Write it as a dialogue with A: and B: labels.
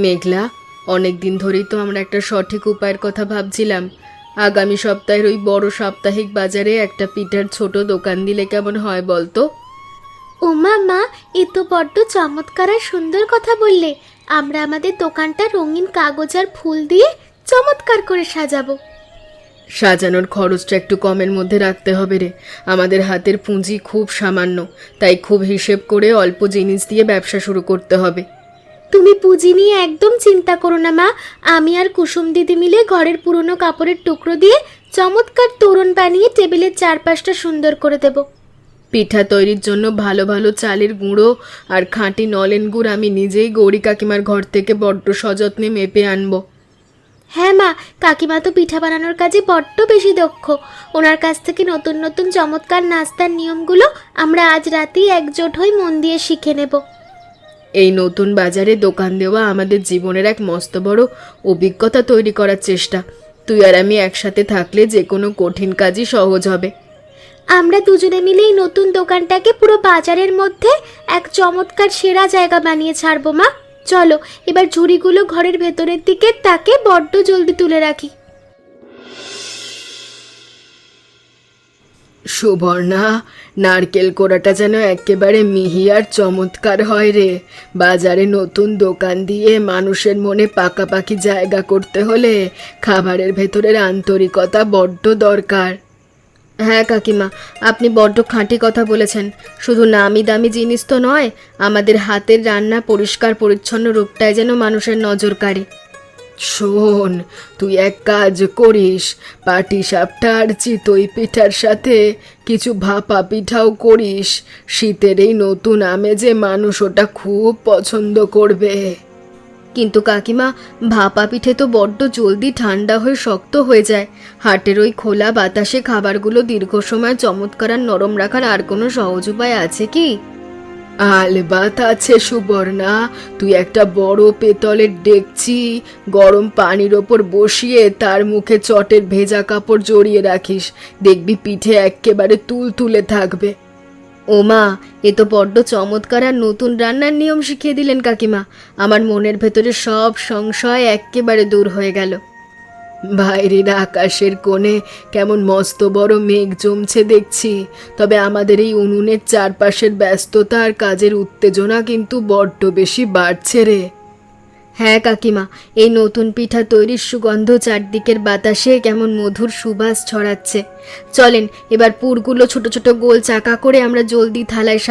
A: মেঘলা, অনেক দিন ধরেই তো আমরা একটা সঠিক উপায়ের কথা ভাবছিলাম। আগামী সপ্তাহের ওই বড় সাপ্তাহিক বাজারে একটা পিঠার ছোট দোকান দিলে কেমন হয় বলতো?
B: ওমা মা, এ তো বড্ড চমৎকার আর সুন্দর কথা বললে। আমরা আমাদের দোকানটা রঙিন কাগজ আর ফুল দিয়ে চমৎকার করে সাজাবো।
A: সাজানোর খরচটা একটু কমের মধ্যে রাখতে হবে রে। আমাদের হাতের পুঁজি খুব সামান্য, তাই খুব হিসেব করে অল্প জিনিস দিয়ে ব্যবসা শুরু করতে হবে।
B: তুমি পুঁজি নিয়ে একদম চিন্তা করো না মা। আমি আর কুসুম দিদি মিলে ঘরের পুরনো কাপড়ের টুকরো দিয়ে চমৎকার তোরণ বানিয়ে টেবিলের চারপাশটা সুন্দর করে দেব।
A: পিঠা তৈরির জন্য ভালো ভালো চালের গুঁড়ো আর খাঁটি নলেন গুড় আমি নিজেই গৌরী কাকিমার ঘর থেকে বড্ড সযত্নে মেপে আনবো।
B: হ্যাঁ মা, কাকিমা তো পিঠা বানানোর কাজে বড্ড বেশি দক্ষ। ওনার কাছ থেকে নতুন নতুন চমৎকার নাস্তার নিয়মগুলো আমরা আজ রাতেই একজোট হয়ে মন দিয়ে শিখে নেব।
A: এই নতুন বাজারে দোকান দেওয়া আমাদের জীবনের এক মস্ত বড় অভিজ্ঞতা তৈরি করার চেষ্টা। তুই আর আমি একসাথে থাকলে যে কোনো কঠিন কাজই সহজ হবে।
B: আমরা দুজনে মিলে এই নতুন দোকানটাকে পুরো বাজারের মধ্যে এক চমৎকার সেরা জায়গা বানিয়ে ছাড়বো মা। চলো এবার ঝুড়িগুলো ঘরের ভেতরের দিকে তাকে বড্ড জলদি তুলে রাখি।
A: সুবর্ণা, নারকেল কোড়াটা যেন একেবারে মিহি আর চমৎকার হয় রে। বাজারে নতুন দোকান দিয়ে মানুষের মনে পাকাপাকি জায়গা করতে হলে খাবারের ভেতরের আন্তরিকতা বড্ড দরকার। হ্যাঁ কাকিমা, আপনি বড্ড খাঁটি কথা বলেছেন। শুধু নামি দামি জিনিস তো নয়, আমাদের হাতের রান্না পরিষ্কার পরিচ্ছন্ন রূপটাই যেন মানুষের নজর কাড়ে। শোন, তুই এক কাজ করিস, পাটিসাপটা আর চিতই পিঠার সাথে কিছু ভাপা পিঠাও করিস। শীতের এই নতুন আমেজে মানুষ ওটা খুব পছন্দ করবে। কিন্তু কাকিমা, ভাপা পিঠে তো বড্ড জলদি ঠান্ডা হয়ে শক্ত হয়ে যায়। হাটের ওই খোলা বাতাসে খাবারগুলো দীর্ঘ সময় চমৎকার আর নরম রাখার আর কোনো সহজ উপায় আছে কি? আলবাত আছে সুবর্ণা। তুই একটা বড় পেতলের ডেকচি গরম পানির ওপর বসিয়ে তার মুখে চটের ভেজা কাপড় জড়িয়ে রাখিস। দেখবি পিঠে একেবারে তুলতুলে থাকবে। ওমা, এ তো বড্ড চমৎকার আর নতুন রান্নার নিয়ম শিখিয়ে দিলেন কাকিমা। আমার মনের ভেতরে সব সংশয় একেবারে দূর হয়ে গেল। বাইরের আকাশের কোণে কেমন মস্ত বড় মেঘ জমছে দেখছি, তবে আমাদের এই উনুনের চারপাশের ব্যস্ততা আর কাজের উত্তেজনা কিন্তু বড্ড বেশি বাড়ছে রে। হ্যাঁ কাকিমা, এই নতুন পিঠা তৈরির সুগন্ধ চারদিকের বাতাসে কেমন মধুর সুবাস ছড়াচ্ছে। চলেন এবার পুরগুলো ছোট ছোট গোল চাকা করে আমরা জলদি থালায়